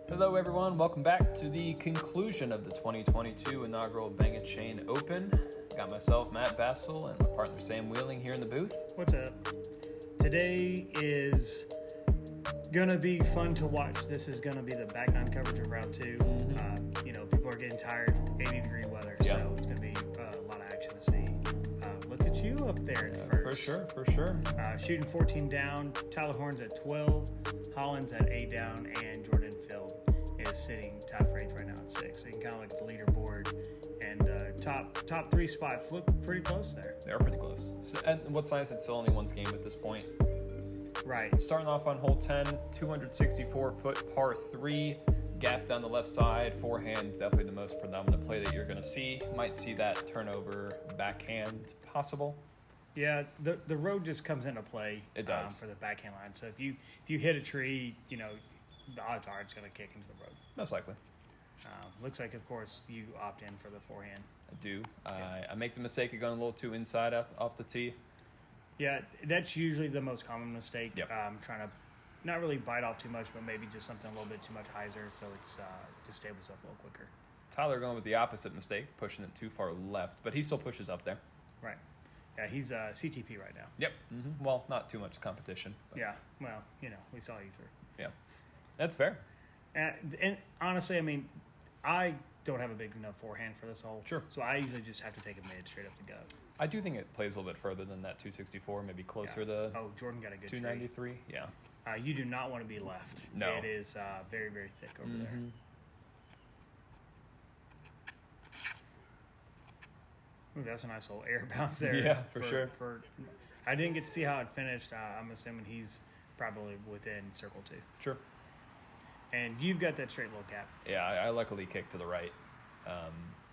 Hello everyone, welcome back to the conclusion of the 2022 Inaugural Bang & Chain Open. Got myself, Matt Vassil, and my partner Sam Wheeling here in the booth. What's up? Today is gonna be fun to watch. This is gonna be the back nine coverage of round two. People are getting tired, 80-degree weather, so it's gonna be a lot of action to see. Look at you up there at first. For sure. Shooting 14 down, Tyler Horne's at 12, Holland's at 8 down, and Jordan Infield is sitting tied for 8th right now at 6. So you can kind of look at the leaderboard, and top three spots look pretty close there. They are pretty close. So, and what's nice, it's still only one's game at this point. Right. Starting off on hole 10, 264-foot par 3, gap down the left side, forehand, definitely the most predominant play that you're going to see. Might see that turnover backhand possible. Yeah, the road just comes into play. It does. For the backhand line. So if you hit a tree, the odds are it's going to kick into the road. Most likely. Looks like, of course, you opt in for the forehand. I do. I make the mistake of going a little too inside off the tee. Yeah, that's usually the most common mistake. Yep. Trying to not really bite off too much, but maybe just something a little bit too much hyzer, so it's just stables up a little quicker. Tyler going with the opposite mistake, pushing it too far left, but he still pushes up there. Right. Yeah, he's CTP right now. Yep. Mm-hmm. Well, not too much competition. But. Yeah. Well, we saw you through. Yeah. That's fair. And honestly, I mean, I don't have a big enough forehand for this hole. Sure. So I usually just have to take a mid straight up to go. I do think it plays a little bit further than that 264, maybe closer to Jordan got a good 293. Tree. Yeah. You do not want to be left. No. It is very, very thick over there. Ooh, that's a nice little air bounce there. Yeah, for sure. I didn't get to see how it finished. I'm assuming he's probably within circle 2. Sure. And you've got that straight little gap. Yeah, I luckily kicked to the right.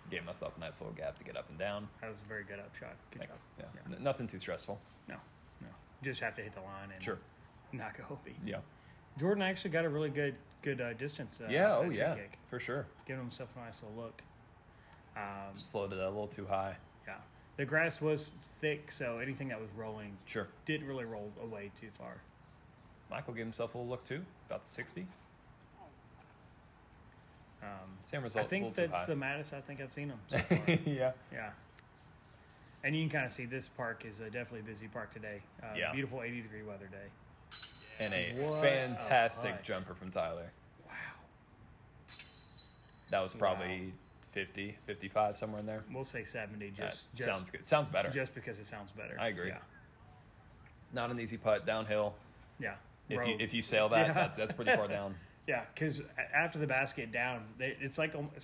Gave myself a nice little gap to get up and down. That was a very good up shot. Good Thanks. job. Yeah. Nothing too stressful. No. Just have to hit the line and knock a hoopy. Yeah. Jordan actually got a really good distance. Kick. For sure. Giving himself a nice little look. Just floated a little too high. Yeah. The grass was thick, so anything that was rolling didn't really roll away too far. Michael gave himself a little look too, about 60. Same result. I think that's the maddest I think I've seen him so far. Yeah. And you can kind of see this park is definitely a busy park today. Beautiful 80-degree weather day. And a fantastic jumper from Tyler. Wow. That was probably 50, 55, somewhere in there. We'll say 70. Sounds good. Sounds better. Just because it sounds better. I agree. Yeah. Not an easy putt downhill. Yeah. If you sail that, that's pretty far down. Yeah, because after the basket down, it's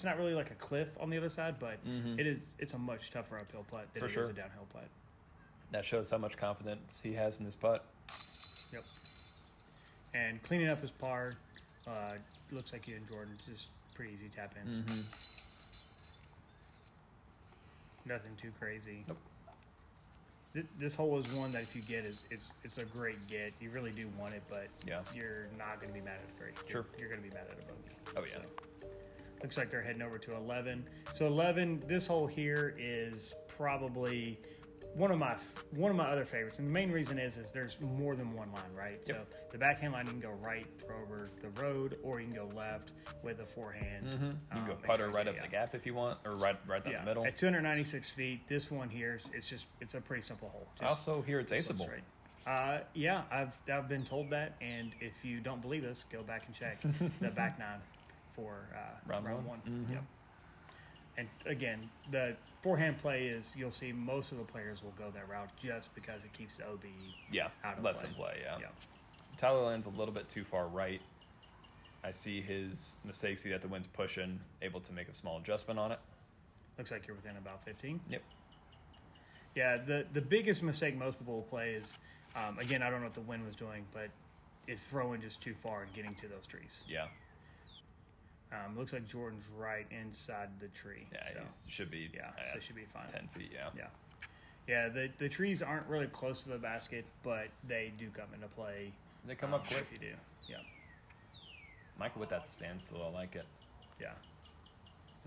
not really like a cliff on the other side, but it's a much tougher uphill putt than it is a downhill putt. That shows how much confidence he has in his putt. Yep. And cleaning up his par, looks like you and Jordan just pretty easy tap ins. Nothing too crazy. Nope. This hole is one that if you get it's a great get. You really do want it, but you're not going to be mad at it You're going to be mad at a bogey. Oh yeah. So, looks like they're heading over to 11. So 11, this hole here is probably one of my other favorites, and the main reason is there's more than one line, right? Yep. So the backhand line, you can go right throw over the road, or you can go left with a forehand. You can go putter right up the gap if you want, or right down the middle. At 296 feet, this one here it's a pretty simple hole. I also hear it's aceable. I've been told that, and if you don't believe us, go back and check the back nine for round one. Yep. And again, the forehand play is you'll see most of the players will go that route just because it keeps the OB out of less play. in play. Yeah. Tyler lands a little bit too far right. I see his mistake. See that the wind's pushing, able to make a small adjustment on it. Looks like you're within about 15. Yep. Yeah, the biggest mistake most people will play is, again, I don't know what the wind was doing, but it's throwing just too far and getting to those trees. Yeah. Looks like Jordan's right inside the tree. Yeah, so, he should be. So it should be fine. 10 feet. Yeah. The trees aren't really close to the basket, but they do come into play. They come up quick. If you do. Yeah. Michael with that standstill, I like it. Yeah.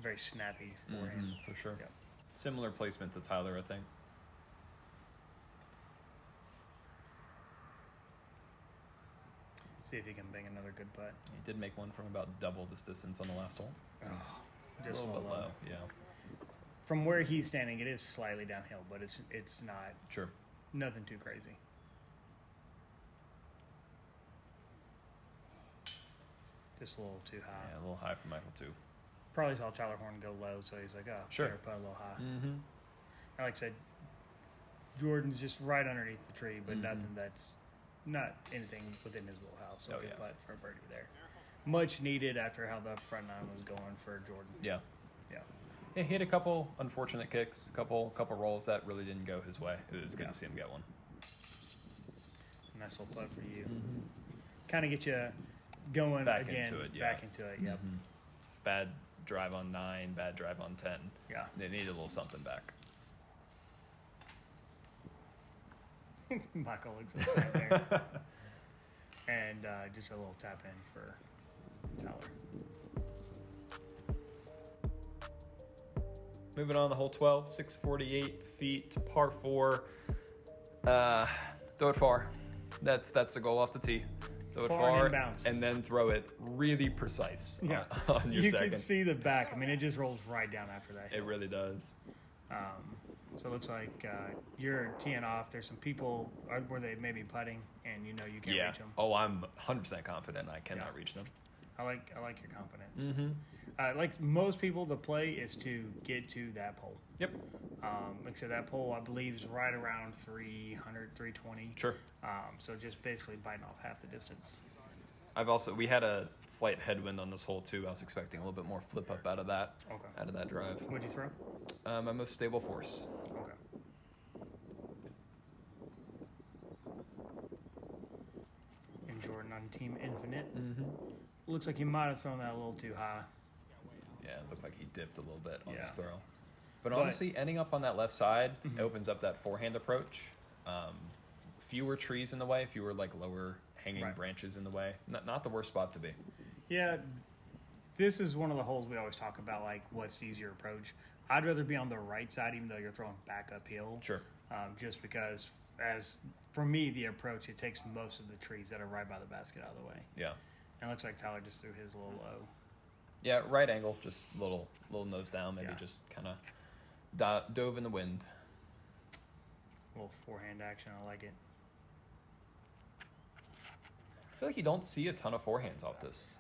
Very snappy forehand. For sure. Yeah. Similar placement to Tyler, I think. See if he can bang another good putt. He did make one from about double this distance on the last hole. Oh, A just little bit low, yeah. From where he's standing, it is slightly downhill, but it's not Sure. nothing too crazy. Just a little too high. Yeah, a little high for Michael, too. Probably saw Tyler Horne go low, so he's like, oh, Sure. better put a little high. Mm-hmm. And like I said, Jordan's just right underneath the tree, but Mhm. nothing that's not anything within his wheelhouse. So Oh, good yeah. putt for a birdie there. Much needed after how the front nine was going for Jordan. Yeah. Yeah. He hit a couple unfortunate kicks, couple rolls that really didn't go his way. It was good Yeah. to see him get one. Nice little putt for you. Mm-hmm. Kind of get you going Back again. into it, yeah. Back into it, yep. Mhm. Bad drive on 9, bad drive on 10. Yeah. They needed a little something back. Michael looks upset there. And just a little tap in for Tyler. Moving on to hole 12, 648 feet to par 4. Throw it far. That's the goal off the tee. Throw it Far far and inbounds. and then throw it really precise Yeah. on your You second. can see the back. I mean, it just rolls right down after that. It really does. So it looks like you're teeing off. There's some people where they may be putting, and you know you can't Yeah. reach them. Oh, I'm 100% confident I cannot Yeah. reach them. I like your confidence. Mm-hmm. Like most people, the play is to get to that pole. Yep. Like I said, that pole I believe is right around 300, 320. Sure. So just basically biting off half the distance. We had a slight headwind on this hole too. I was expecting a little bit more flip up out of that drive. What'd you throw? My most stable force. Okay. And Jordan on Team Infinite. Mm-hmm. Looks like he might have thrown that a little too high. Yeah, it looked like he dipped a little bit on his Yeah. throw. But honestly, ending up on that left side opens up that forehand approach. Fewer trees in the way, fewer like lower hanging Right. branches in the way. Not the worst spot to be. Yeah, this is one of the holes we always talk about, like what's the easier approach. I'd rather be on the right side, even though you're throwing back uphill. Sure. Just because, as for me, the approach, it takes most of the trees that are right by the basket out of the way. Yeah. And it looks like Tyler just threw his a little low. Yeah, right angle, just little nose down, maybe Yeah. just kind of dove in the wind. A little forehand action, I like it. I feel like you don't see a ton of forehands off this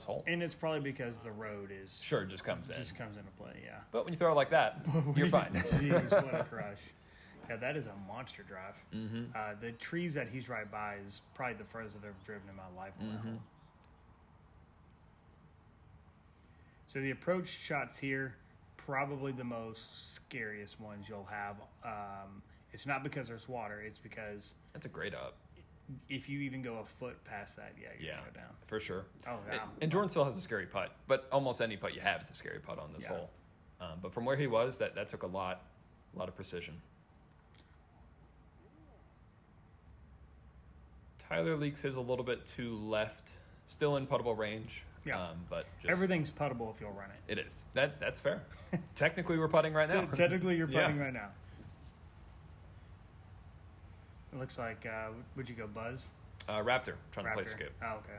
hole. And it's probably because the road is Sure, it just comes in. just comes into play, yeah. But when you throw it like that, you're fine. Jeez, what a crush. Yeah, that is a monster drive. Mm-hmm. The trees that he's right by is probably the furthest I've ever driven in my life. On that hole. So the approach shots here, probably the most scariest ones you'll have. It's not because there's water. It's because That's a great up. if you even go a foot past that, you're Yeah, going to go down. for sure. Oh, yeah. And Jordan still has a scary putt, but almost any putt you have is a scary putt on this Yeah. hole. But from where he was, that took a lot of precision. Tyler leaks his a little bit to left, still in puttable range. Yeah. But just, Everything's puttable if you'll run it. it is. That's fair. Technically, we're putting right now. Technically, you're Yeah. putting right now. It looks like, would you go Buzz? Raptor, trying to play Raptor? skip. Oh, okay.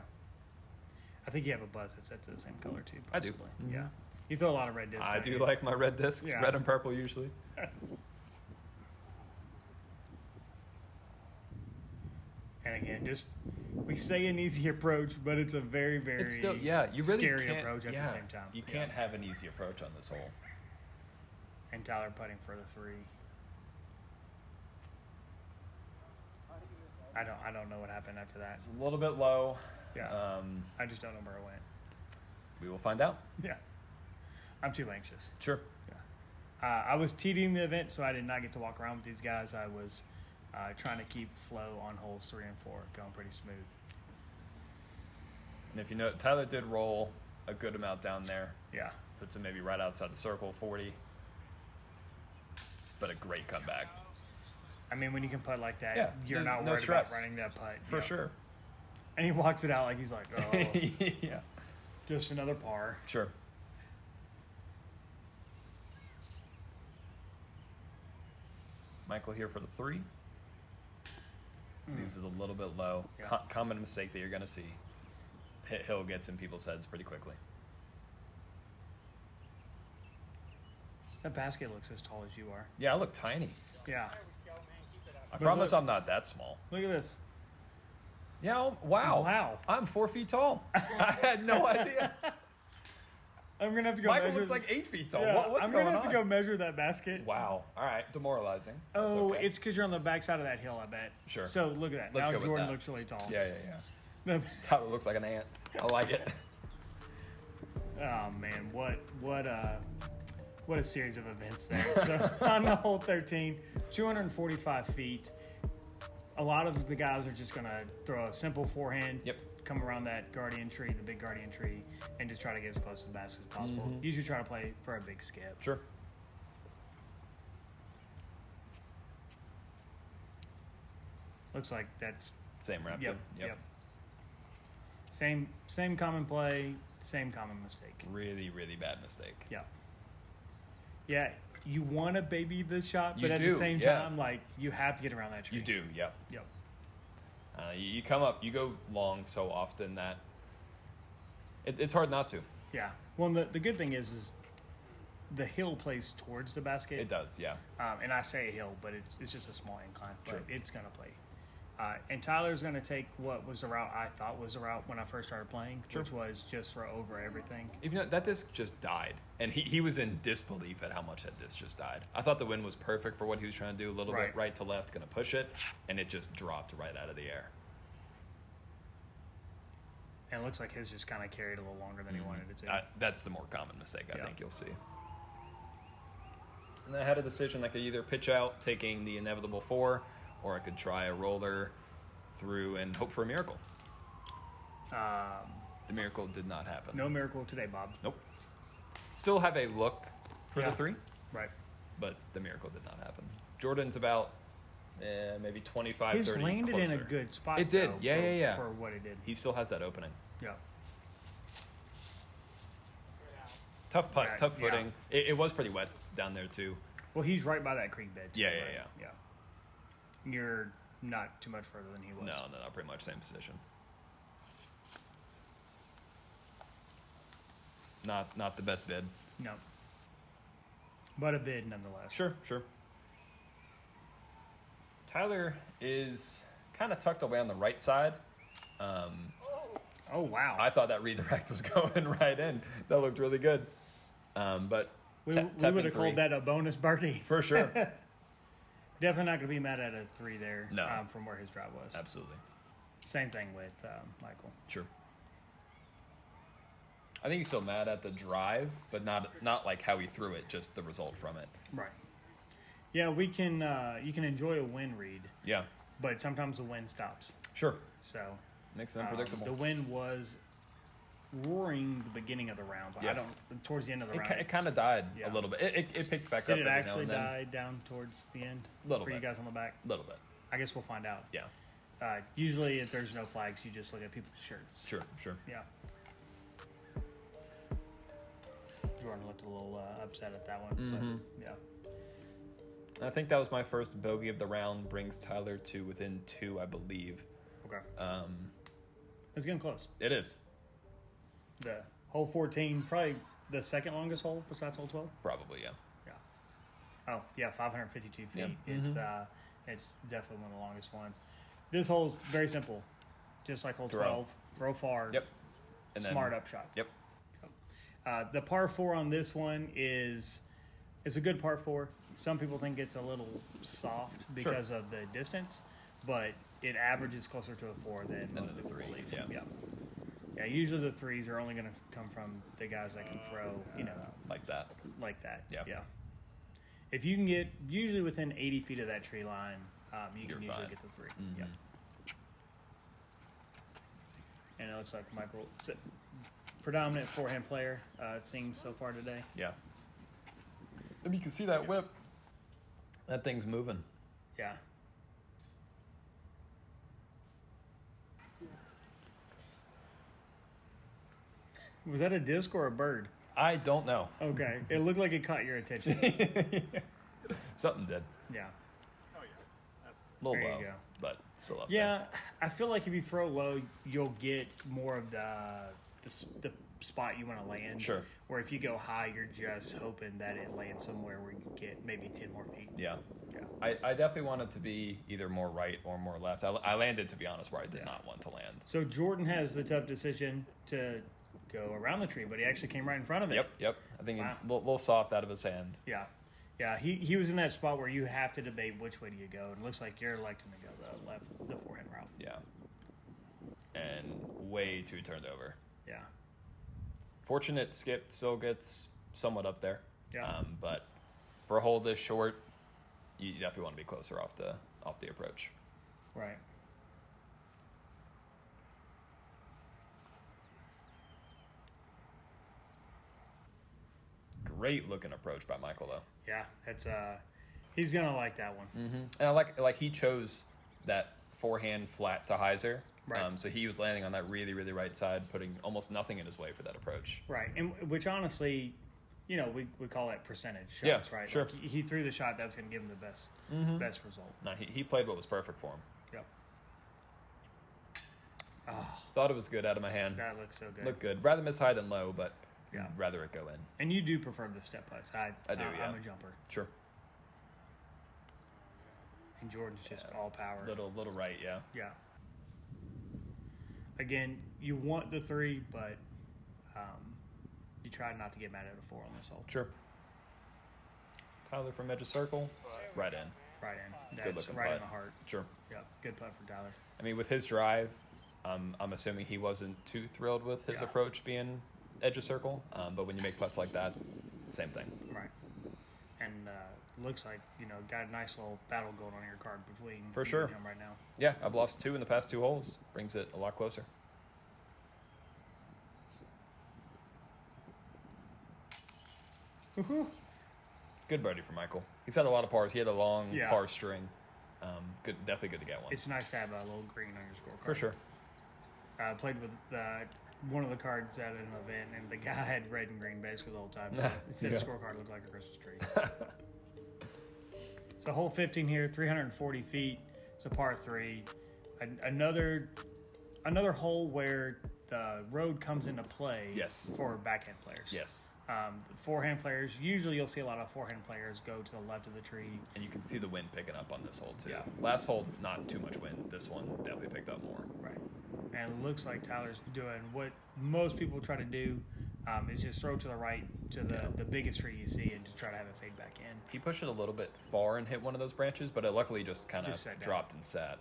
I think you have a Buzz that's set to the same color, too. I do. Possibly. Mhm. Yeah. You throw a lot of red discs. I don't do you? like my red discs, Yeah. red and purple usually. And again, just we say an easy approach, but it's a very, very It's still, you really scary can't, approach at the same time. You Yeah. can't have an easy approach on this hole. And Tyler putting for the 3. I don't know what happened after that. It's a little bit low. Yeah. I just don't know where it went. We will find out. Yeah. I'm too anxious. Sure. I was teeing the event, so I did not get to walk around with these guys. I was trying to keep flow on holes 3 and 4 going pretty smooth. And if you know, Tyler did roll a good amount down there. Yeah. Puts him maybe right outside the circle, 40. But a great comeback. I mean, when you can putt like that, Yeah, you're no- not no worried stress. about running that putt. For Yep. sure. And he walks it out like he's like, oh, Yeah. just another par. Sure. Michael here for the 3. Leaves it a little bit low. Yeah. Common mistake that you're going to see. Hill gets in people's heads pretty quickly. That basket looks as tall as you are. Yeah, I look tiny. Yeah. I promise I'm not that small. Look at this. Yeah, wow. Wow. I'm 4 feet tall. I had no idea. I'm going to have to go Michael measure. looks like 8 feet tall. Yeah, What's I'm going gonna on? have to go measure that basket. Wow. All right. Demoralizing. That's Oh, okay. it's because you're on the back side of that hill, I bet. Sure. So look at that. Let's now go with Jordan that. looks really tall. Yeah. Tyler looks like an ant. I like it. Oh man, what a series of events there. So on the hole 13, 245 feet. A lot of the guys are just gonna throw a simple forehand. Yep. Come around that guardian tree, the big guardian tree, and just try to get as close to the basket as possible. Usually try to play for a big skip. Sure. Looks like that's Same Raptor. Yep. Same common play, same common mistake. Really, really bad mistake. Yeah. Yeah, you want to baby the shot, but You at do, the same yeah. time, like, you have to get around that tree. You do. Yep. Yep. You come up. You go long so often that it's hard not to. Yeah. Well, the good thing is the hill plays towards the basket. It does. Yeah. And I say hill, but it's just a small incline, but Sure. it's going to play. And Tyler's going to take what was the route I thought was the route when I first started playing, Sure. which was just throw over everything. Even though that disc just died, and he was in disbelief at how much that disc just died. I thought the wind was perfect for what he was trying to do, a little Right. bit right to left, going to push it, and it just dropped right out of the air. And it looks like his just kind of carried a little longer than he wanted it to. That's the more common mistake I Yeah. think you'll see. And I had a decision I could either pitch out, taking the inevitable 4, or I could try a roller through and hope for a miracle. The miracle did not happen. No miracle today, Bob. Nope. Still have a look for Yeah. the 3, Right. but the miracle did not happen. Jordan's about maybe 25, His 30 landed closer. in a good spot. It did. though, Yeah. For what it did. He still has that opening. Yeah. Tough putt, Right, tough yeah. footing. It was pretty wet down there too. Well, he's right by that creek bed. Too, Yeah, right? yeah. You're not too much further than he was. No, pretty much same position. Not the best bid. No. But a bid nonetheless. Sure. Tyler is kind of tucked away on the right side. Oh, wow. I thought that redirect was going right in. That looked really good. But we tapping would have 3. called that a bonus birdie. For sure. Definitely not going to be mad at a 3 there. No. From where his drive was. Absolutely. Same thing with Michael. Sure. I think he's still mad at the drive, but not like how he threw it, just the result from it. Right. Yeah, we can. You can enjoy a wind read, Yeah. but sometimes the wind stops. Sure. So Makes it unpredictable. the wind was roaring the beginning of the round. But Yes. towards the end of the round. It kind of died Yeah. a little bit. It picked back up Did it every now actually and then. die down towards the end? Little for bit. you guys on the back. A little bit. I guess we'll find out. Yeah. Usually, if there's no flags, you just look at people's shirts. Sure. Yeah. Jordan looked a little upset at that one, but yeah. I think that was my first bogey of the round. Brings Tyler to within 2, I believe. Okay. It's getting close. It is. The hole 14, probably the second longest hole besides hole 12. Probably, yeah. Yeah. Oh yeah, 552 feet. Yeah. It's definitely one of the longest ones. This hole's very simple, just like hole Throw. 12. Throw far. Yep. And then- Smart upshot. Yep. The par 4 on this one is a good par 4. Some people think it's a little soft because of the distance, but it averages closer to a 4 than most the people 3, believe. yeah. Yeah, usually the 3s are only going to come from the guys that can throw, Like that. like that. Yeah. If you can get usually within 80 feet of that tree line, you You're can usually fine. get the 3. Mhm. Yeah. And it looks like Michael, predominant forehand player, it seems so far today. Yeah. And you can see that whip. That thing's moving. Yeah. Was that a disc or a bird? I don't know. Okay, it looked like it caught your attention. Something did. Yeah. A little There you low, go. but still up there. Yeah, I feel like if you throw low, you'll get more of the spot you want to land. Sure. Where if you go high, you're just hoping that it lands somewhere where you get maybe 10 more feet. Yeah. Yeah. I definitely want it to be either more right or more left. I landed, to be honest, where I did not want to land. So Jordan has the tough decision to go around the tree, but he actually came right in front of it. Yep. I think Wow. it's a little soft out of his hand. Yeah. Yeah, he was in that spot where you have to debate which way do you go, and it looks like you're electing to go the forehand route. Yeah. And way too turned over. Yeah. Fortunate skip still gets somewhat up there. Yeah. But for a hole this short, you definitely want to be closer off the approach. Right. Great looking approach by Michael, though. Yeah, it's he's gonna like that one. Mm-hmm. And I like he chose that forehand flat to hyzer. Right. So he was landing on that really, really right side, putting almost nothing in his way for that approach. Right, and which honestly, we call that percentage shots, Yeah, right? sure. Like he threw the shot that's going to give him the best result. No, he played what was perfect for him. Yep. Oh, Thought it was good out of my hand. that looks so good. Looked good. Rather miss high than low, but Yeah. rather it go in. And you do prefer the step putts. I do, yeah. I'm a jumper, Sure. and Jordan's just all power. Little right, yeah. Yeah. Again, you want the 3, but you try not to get mad at a 4 on this hole. Sure. Tyler from edge of circle, right in. Right in. Good That's looking right in putt. the heart. Sure. Yeah, good putt for Tyler. I mean, with his drive, I'm assuming he wasn't too thrilled with his Yeah. approach being edge of circle. But when you make putts like that, same thing. Right. And looks like, got a nice little battle going on your card between For you sure. and him right now. Yeah, I've lost 2 in the past 2 holes. Brings it a lot closer. Woohoo. Good birdie for Michael. He's had a lot of pars. He had a long Yeah. par string. Definitely good to get one. It's nice to have a little green on your scorecard. For sure. I played with one of the cards at an event, and the guy had red and green basically the whole time. So it said Yeah. the scorecard looked like a Christmas tree. So hole 15 here, 340 feet. It's a par 3. Another hole where the road comes into play. Yes. For backhand players. Yes. Forehand players, usually you'll see a lot of forehand players go to the left of the tree. And you can see the wind picking up on this hole, too. Yeah. Last hole, not too much wind. This one definitely picked up more. Right. And it looks like Tyler's doing what most people try to do, is just throw to the right to the biggest tree you see and just try to have it fade back in. He pushed it a little bit far and hit one of those branches, but it luckily just kind of Just sat down. dropped and sat.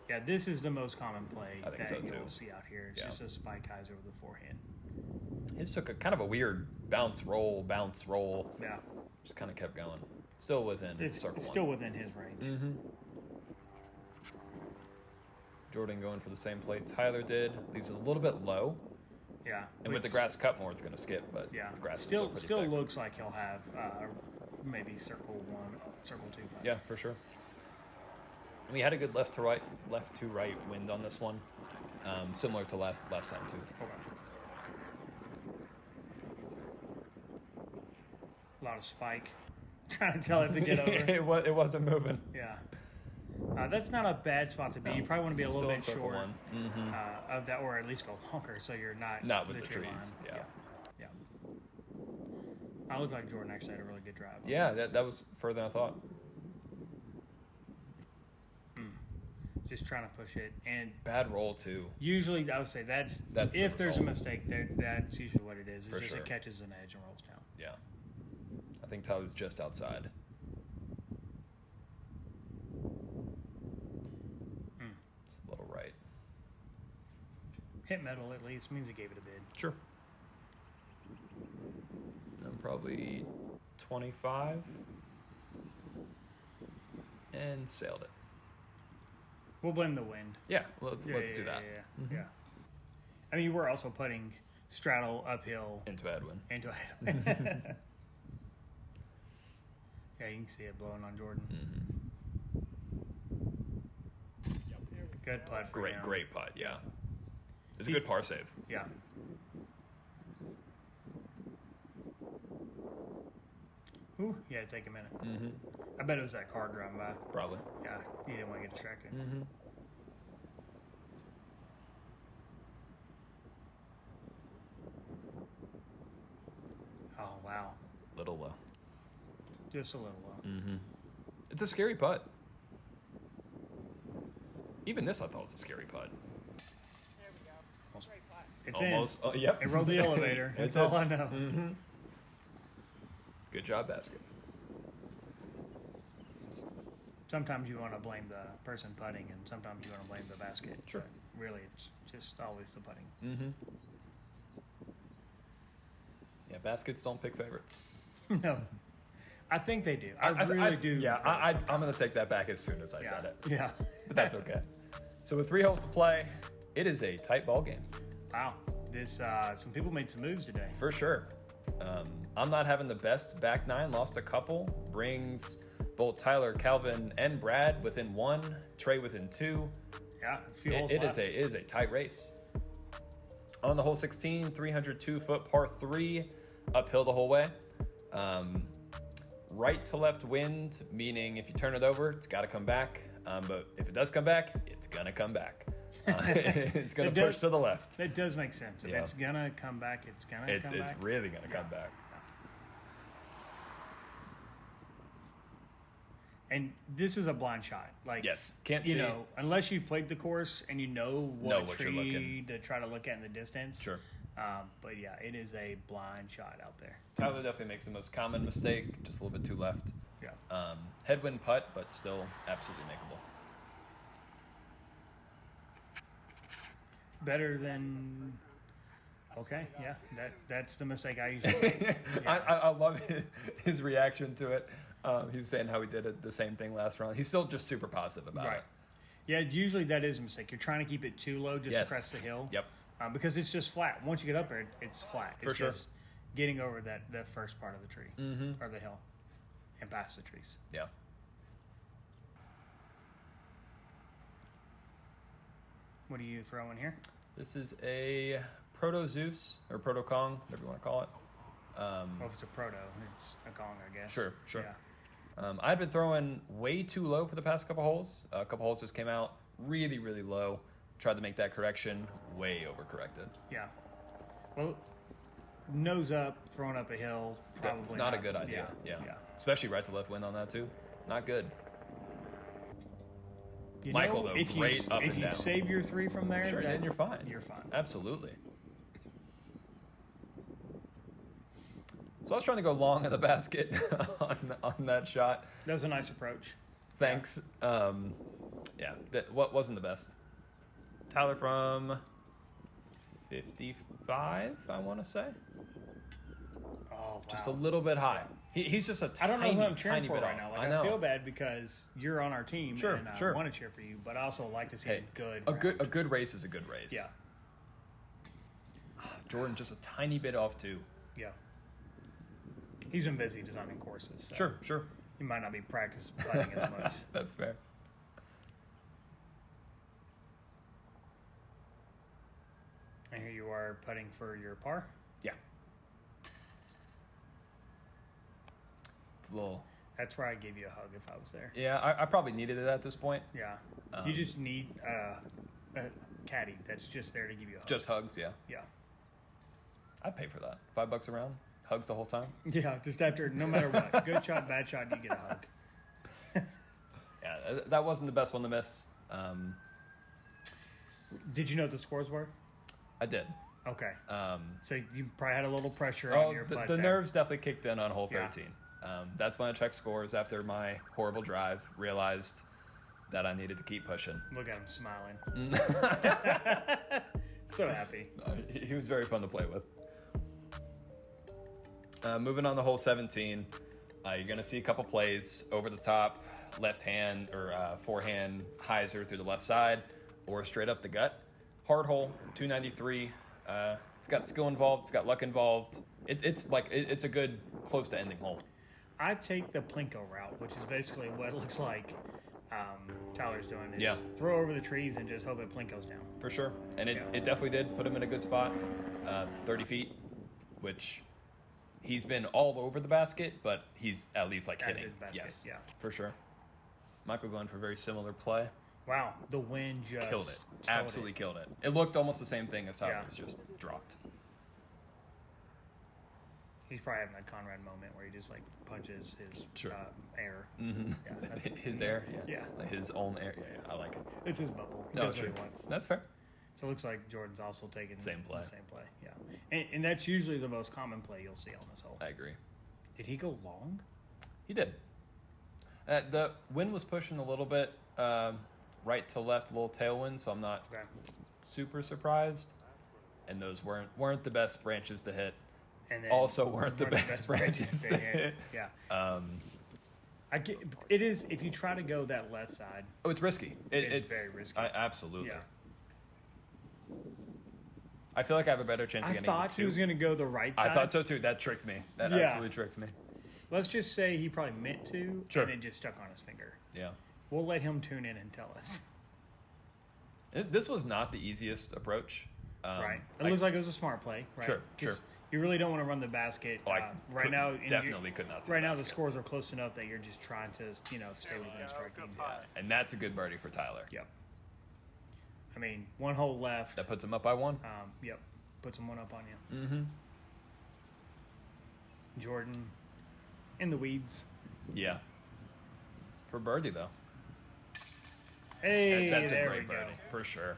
Yeah, this is the most common play I think that so, you'll too. see out here. It's Yeah. just a spike hyzer with a forehand. His took a kind of a weird bounce, roll. Yeah. Just kind of kept going. Still within It's circle still one. within his range. Mm-hmm. Jordan going for the same play Tyler did. Leaves it a little bit low. Yeah. And with the It's- grass cut more, it's going to skip, but Yeah. the grass still is still pretty thick. looks like he'll have maybe circle 1, circle 2. Yeah, for sure. We had a good left to right wind on this one, similar to last time too. Okay. A lot of spike. Trying to tell it to get over. It wasn't moving. Yeah. That's not a bad spot to be. You probably want to be a little Still in bit circle short one. Mm-hmm. of that, or at least go longer, so you're not With the tree trees. line. Yeah. I look like Jordan actually had a really good drive. Yeah, that was further than I thought. Just trying to push it, and Bad roll too. usually I would say that's the if there's a result. mistake there, that's usually what it is. It's For just sure. it catches an edge and rolls down. Yeah. I think Tyler's just outside. It's a little right. Hit metal at least means he gave it a bid. Sure. I'm probably 25 and sailed it. We'll blame the wind. Yeah, let's do that. Yeah. Mhm. Yeah. I mean, we're also putting straddle uphill Into Edwin. into it. Yeah, you can see it blowing on Jordan. Good putt for him. Great putt, yeah. It's a good par save. Yeah. Ooh, yeah, take a minute. I bet it was that car driving by. Probably. Yeah, you didn't want to get distracted. Oh, wow. Little low. Just a little low. It's a scary putt. Even this, I thought was a scary putt. There we go. Great putt. It's Almost. in. Oh, yep. It rolled the elevator. That's all I know. Good job, basket. Sometimes you want to blame the person putting, and sometimes you want to blame the basket. Sure. But really, it's just always the putting. Yeah, baskets don't pick favorites. No. I think they do. I really do. Yeah, I'm going to take that back as soon as I said it. Yeah. But that's okay. So with 3 holes to play, it is a tight ball game. Wow. This some people made some moves today. For sure. I'm not having the best back nine. Lost a couple. Brings both Tyler, Calvin, and Brad within 1. Trey within 2. Yeah, a few holes It left. is a tight race. On the hole 16, 302-foot par 3, uphill the whole way. Right to left wind, meaning if you turn it over, it's got to come back. But if it does come back, it's gonna come back. It's gonna push to the left. It does make sense. If it's gonna come back, it's gonna come back. It's really gonna come back. And this is a blind shot. Like, Yes, can't see. you know, unless you've played the course and you know what you're tree looking. to try to look at in the distance. Sure. But yeah, it is a blind shot out there. Tyler definitely makes the most common mistake, just a little bit too left. Yeah. Headwind putt, but still absolutely makeable. Better than. Okay, yeah, that's the mistake I usually make. Yeah. I love his reaction to it. He was saying how he did it the same thing last round. He's still just super positive about Right. it. Yeah, usually that is a mistake. You're trying to keep it too low just Yes. to crest the hill. Yep. Because it's just flat. Once you get up there, it's flat. It's For sure. just getting over the first part of the tree or the hill and past the trees. Yeah. What are you throwing here? This is a Proto Zeus or Proto Kong, whatever you want to call it. Well, if it's a proto, it's a Kong, I guess. Sure. Yeah. I've been throwing way too low for the past couple holes. A couple holes just came out really, really low. Tried to make that correction, way overcorrected. Yeah. Well, nose up, throwing up a hill. Probably It's not a good idea. Yeah. Especially right to left wind on that too. Not good. You Michael, know, though, if great you, up if and you down. save your 3 from there, Sure, then you're fine. You're fine. Absolutely. So I was trying to go long in the basket on that shot. That was a nice approach. Thanks. Yeah, what wasn't the best? Tyler from 55, I want to say. Oh, wow. Just a little bit high. He's just a I tiny, don't know who I'm cheering tiny for bit right off. now. Like, I know. feel bad because you're on our team, Sure, and I sure. want to cheer for you, but I also like to see Hey, a good a round. good race is a good race. Yeah, Jordan just a tiny bit off too. yeah. He's been busy designing courses. So Sure. He might not be practice putting as much. That's fair. And here you are putting for your par. Yeah. It's a little. That's where I'd give you a hug if I was there. Yeah, I probably needed it at this point. Yeah. You just need a caddy that's just there to give you a hug. Just hugs, yeah. Yeah. I'd pay for that. $5 a round, hugs the whole time. Yeah, just after, no matter what, good shot, bad shot, you get a hug. Yeah, that wasn't the best one to miss. Did you know what the scores were? I did. Okay. So you probably had a little pressure on your putt the there. nerves definitely kicked in on hole Yeah. 13. That's when I checked scores after my horrible drive, realized that I needed to keep pushing. Look at him smiling. So happy. He was very fun to play with. Moving on to hole 17, you're going to see a couple plays over the top, left hand or forehand hyzer through the left side or straight up the gut. Hard hole, 293. It's got skill involved. It's got luck involved. It's a good close to ending hole. I take the Plinko route, which is basically what it looks like Tyler's doing. Is Yeah. throw over the trees and just hope it Plinko's down. For sure. And it Yeah. definitely did put him in a good spot. 30 feet, which He's been all over the basket, but he's at least like At hitting. the basket, Yes, yeah. for sure. Michael going for a very similar play. Wow, the wind just Killed it. Absolutely killed it. It looked almost the same thing as Tyler's, just dropped. He's probably having a Conrad moment where he just like punches his Sure. air. Mm-hmm. Yeah, that's- His air? Yeah. Like his own air. Yeah, I like it. It's his bubble. He No, does sure. what he wants. That's fair. So it looks like Jordan's also taking Same play. The same play, yeah. And that's usually the most common play you'll see on this hole. I agree. Did he go long? He did. The wind was pushing a little bit right to left, a little tailwind, so I'm not Okay. super surprised. And those weren't the best branches to hit. And then Also weren't the best branches to hit. Yeah. I get, it is, if you try to go that left side, Oh, it's risky. It's very risky. Absolutely. yeah. I feel like I have a better chance of I getting thought the he was two. going to go the right I side. thought so too. That tricked me. That Yeah. absolutely tricked me. Let's just say he probably meant to, Sure. and it just stuck on his finger. Yeah. We'll let him tune in and tell us. This was not the easiest approach. Right. It looks like it was a smart play. Right? Sure, 'Cause sure. You really don't want to run the basket Oh, I right could- now. and definitely could not see Right the now, the basket. scores are close enough that you're just trying to, stay within striking. And that's a good birdie for Tyler. Yep. I mean, one hole left. That puts him up by one. Yep. Puts him one up on you. Mm-hmm. Jordan in the weeds. Yeah. For birdie though. Hey, That's a there great we go. birdie for sure.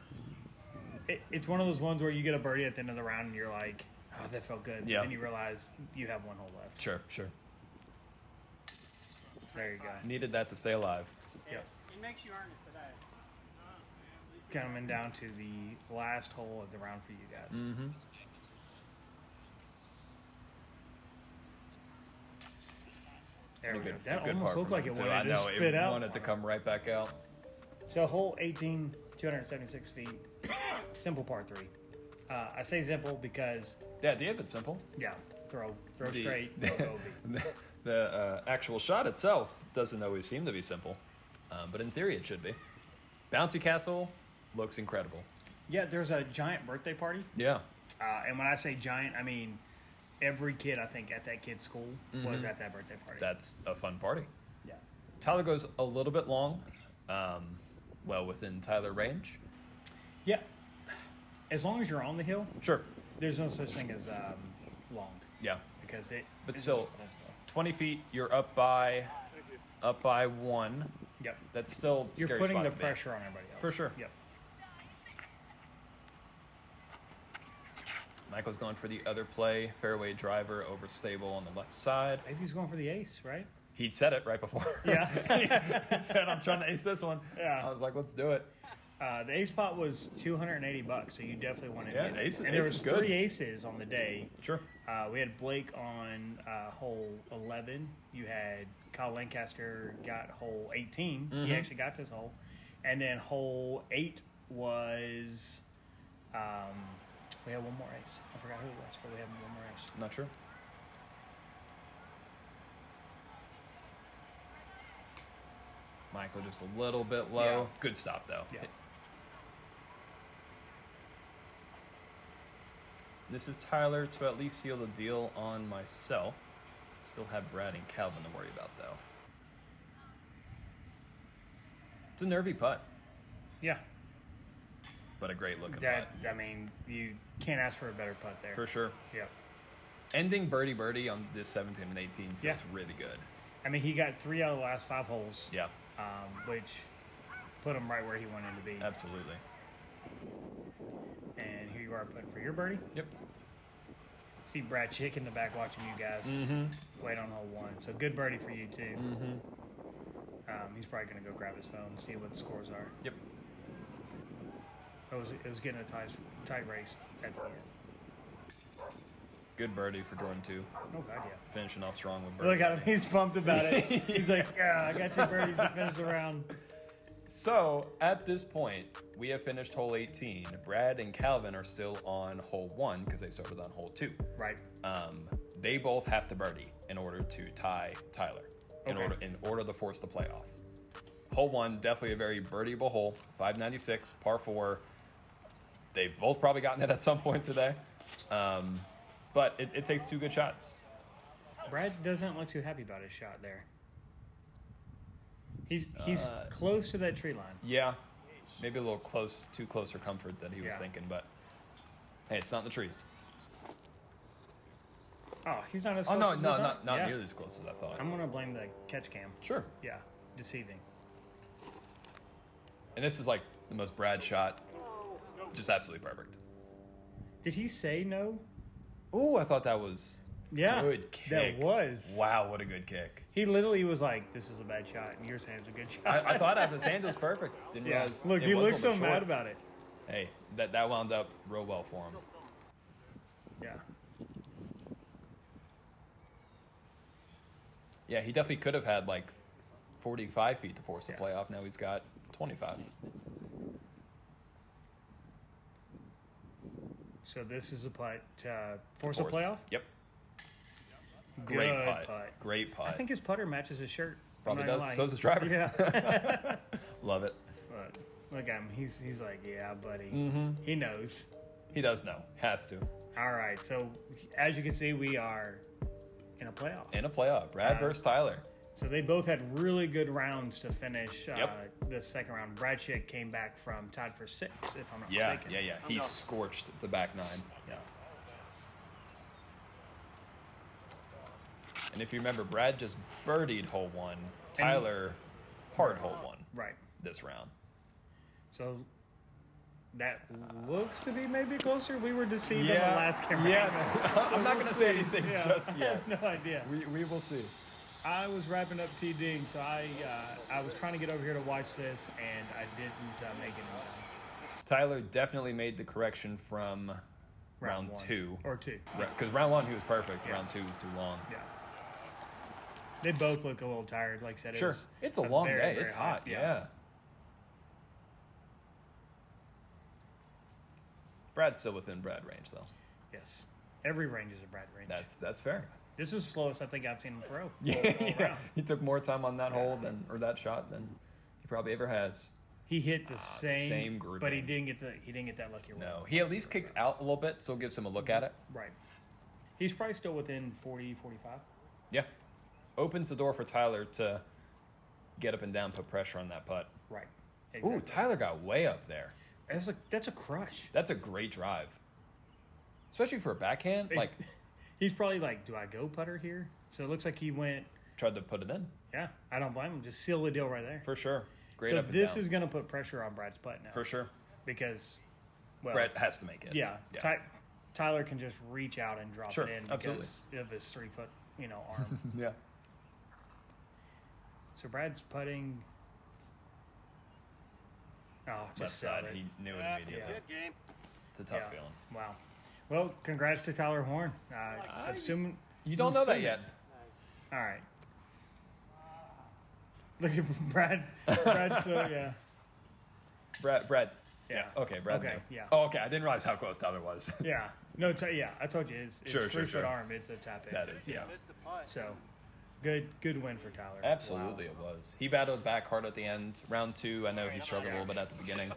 It's one of those ones where you get a birdie at the end of the round and you're like, oh, that felt good. Yeah. And you realize you have one hole left. Sure. There you go. Needed that to stay alive. Yep. It makes you earn it today. Coming down to the last hole of the round for you guys. Mm-hmm. There we go. Good- That good almost par looked for like it Michael, too. wanted I to know spit it out. wanted to come right back out. So hole 18, 276 feet. Simple par 3. I say simple because, Yeah, the it's simple. yeah, throw The- straight, throw OB. The actual shot itself doesn't always seem to be simple, but in theory it should be. Bouncy castle looks incredible. Yeah, there's a giant birthday party. Yeah. And when I say giant, I mean every kid, I think, at that kid's school was at that birthday party. That's a fun party. Yeah. Tyler goes a little bit long, well within Tyler range. Yeah. As long as you're on the hill, Sure. there's no such thing as long. Yeah. Because it. But it's still, just- 20 feet, you're up by one. Yep. That's still You're scary putting spot the to be. pressure on everybody else. For sure. Yep. Michael's going for the other play, fairway driver over stable on the left side. Maybe he's going for the ace, right? He'd said it right before. Yeah. He said, I'm trying to ace this one. Yeah. I was like, let's do it. The ace pot was $280, so you definitely wanted Yeah, to get it. ace- And there ace was is good. 3 aces on the day. Sure. We had Blake on hole 11. You had Kyle Lancaster got hole 18. He actually got this hole. And then hole 8 was we had one more ace. I forgot who it was, but we had one more ace. Not sure. Michael just a little bit low. Yeah. Good stop though. Yeah. This is Tyler to at least seal the deal on myself. Still have Brad and Calvin to worry about though. It's a nervy putt, Yeah. but a great looking That putt. I mean, you can't ask for a better putt there. For sure. Yeah. Ending birdie on this 17 and 18 feels Yeah. really good. I mean, he got 3 out of the last 5 holes. Yeah, Which put him right where he wanted to be. absolutely. And here you are putting for your birdie. Yep. See Brad Chick in the back watching you guys wait on hole 1. So good birdie for you too. He's probably going to go grab his phone and see what the scores are. Yep. It was getting a tight race at the end. Good birdie for Jordan too. Oh God, yeah. Finishing off strong with birdie. Look at him. He's pumped about it. He's like, yeah, I got 2 birdies to finish the round. So at this point, we have finished hole 18. Brad and Calvin are still on hole 1 because they started on hole 2. Right. They both have to birdie in order to tie Tyler. Okay. In order to force the playoff. Hole 1, definitely a very birdieable hole. 596, par 4. They've both probably gotten it at some point today. But it takes 2 good shots. Brad doesn't look too happy about his shot there. He's close to that tree line. Yeah, maybe a little too close for comfort that he was thinking, but hey, it's not in the trees. Oh, he's not as close. Oh no, as not nearly as close as I thought. I'm gonna blame the catch cam. Sure. Yeah, deceiving. And this is like the most Brad shot, just absolutely perfect. Did he say no? Oh, I thought that was good kick. That was. Wow, what a good kick. He literally was like, "This is a bad shot," and you're saying it's a good shot. I thought his hand was perfect. Didn't realize. Look, he looked so mad about it. Hey, that wound up real well for him. Yeah. Yeah, he definitely could have had like 45 feet to force the playoff. Now he's got 25. So this is a putt to force a playoff? Yep. Great putt. Great putt. I think his putter matches his shirt. Probably does. So does his driver. Yeah. Love it. But look at him. He's like, yeah, buddy. Mm-hmm. He knows. He does know. Has to. All right. So as you can see, we are in a playoff. Brad versus Tyler. So they both had really good rounds to finish the second round. Brad Schick came back from tied for 6, if I'm not mistaken. Yeah. He scorched the back 9. Yeah. And if you remember, Brad just birdied hole 1. Tyler parred hole 1. Right. This round. So that looks to be maybe closer. We were deceived in the last camera. Yeah. I'm not going to say anything just yet. I have no idea. We will see. I was wrapping up TDing, so I was trying to get over here to watch this, and I didn't make it in time. Tyler definitely made the correction from round 2. Or 2. Because round 1 he was perfect. Round 2 was too long. Yeah. They both look a little tired. Like I said, sure. It's a long day. It's hot. Yeah. Brad's still within Brad range, though. Yes. Every range is a Brad range. That's fair. This is the slowest I think I've seen him throw. Yeah. He took more time on that hole that shot than he probably ever has. He hit the same grouping, but he didn't get that lucky roll. No, he at least kicked out a little bit, so it gives him a look at it. Right. He's probably still within 40, 45. Yeah. Opens the door for Tyler to get up and down, put pressure on that putt. Right. Exactly. Ooh, Tyler got way up there. That's a crush. That's a great drive. Especially for a backhand. Like he's probably like, do I go putter here? So it looks like he tried to put it in. Yeah, I don't blame him. Just seal the deal right there. For sure. Great so up and this down. is going to put pressure on Brad's putt now. For sure. Because, well, Brad has to make it. Yeah. Tyler can just reach out and drop it in because of his 3-foot, arm. Yeah. So Brad's putting. Oh, Left side. He knew it immediately. Good game. It's a tough feeling. Wow. Well, congrats to Tyler Horne. I'm assuming you don't know that yet. All right. Look at Brad. Brad, so yeah. Brad. Yeah. Okay, Brad. Okay, knew. yeah. Oh, okay. I didn't realize how close Tyler was. Yeah. No, I told you, it's Sure, 3-foot arm. It's a tap in. That is, yeah. So, good win for Tyler. Absolutely, it was. He battled back hard at the end. Round 2, I know he struggled a little bit at the beginning.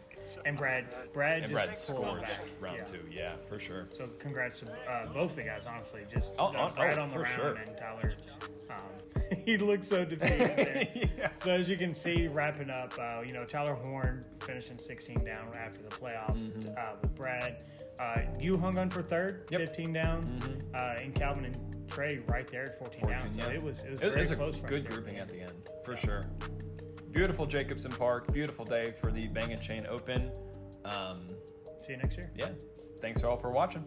And Brad just scorched round 2. Yeah, for sure. So congrats to both the guys, honestly. Just Brad on the round and Tyler. He looked so defeated there. Yeah. So as you can see, wrapping up, Tyler Horne finishing 16 down after the playoff with Brad. You hung on for third, 15 down, and Calvin and Trey right there at 14 down. So it was very close. A good grouping at the end, for sure. Beautiful Jacobson Park. Beautiful day for the Bang & Chain Open. See you next year. Yeah. Thanks all for watching.